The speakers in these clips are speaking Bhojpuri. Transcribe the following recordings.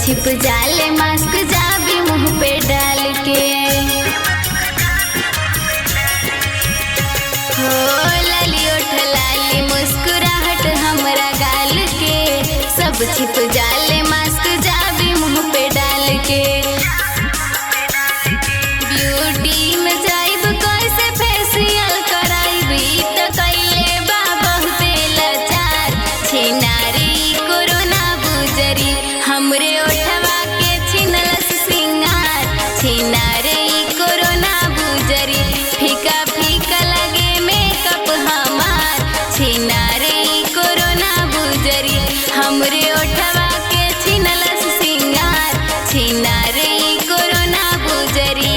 छिप जाले मास्क जाबी मुंह पे डाल के। हो लाली ओठ लाली मुस्कुराहट हमरा गाल के, सब छिप जाले मास्क जाबी मुंह पे डाल के। ब्यूटी में जाइब कैसे फेशियल कराइबी त कैले बा बहुते लाचार। छिनारी कोरोना बुजरी हमरे ओठवा के छिनलस सिंगार। छिनारे कोरोना बुजरी फीका फीका लगे मेकअप हमार। छिनारे कोरोना बुजरी हमरे ओठवा के छिनलस सिंगार। छिनारे कोरोना बुजरी।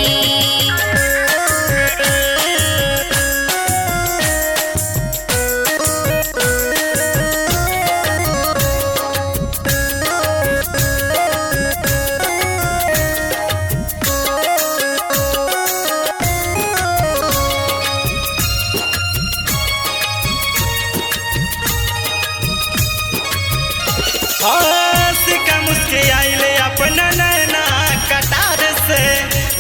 सिका मुस्के आइले अपना नैना कटार से,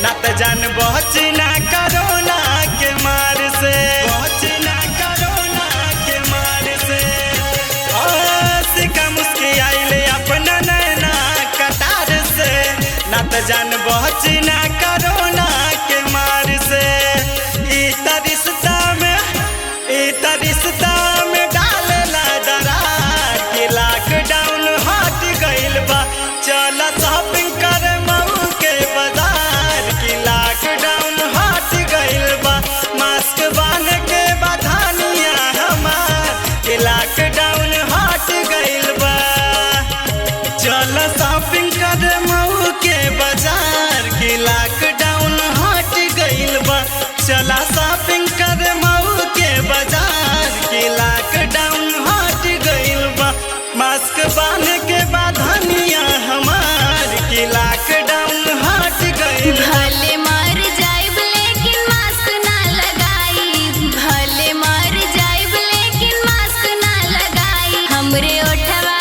ना त जान बचना कोरोना के मार से। बचना कोरोना के मार से। सिका मुस्के आइले अपना नैना कटार से, ना त जान बचना कोरोना के मार से। ई रिश्ता में डालेला दरार कि लॉकडाउन हट गइल बा। चल शॉपिंग करे मऊ के बाजार कि लॉकडाउन हट गइल बा। मास्क बांध के बधानिया हमार कि लॉकडाउन हट गइल बा। चल शॉपिंग करे मऊ के बाजार कि लॉकडाउन हट गइल बा। चला शॉपिंग करे मऊ के बाजार कि लॉकडाउन हट गइल बा। मास्क बांध के बधानिया हमार कि लॉकडाउन हट गइल बा। भले मर जाइब लेकिन मास्क ना लगाई। भले मर जाइब लेकिन मास्क ना लगाई। हमरे ओठवा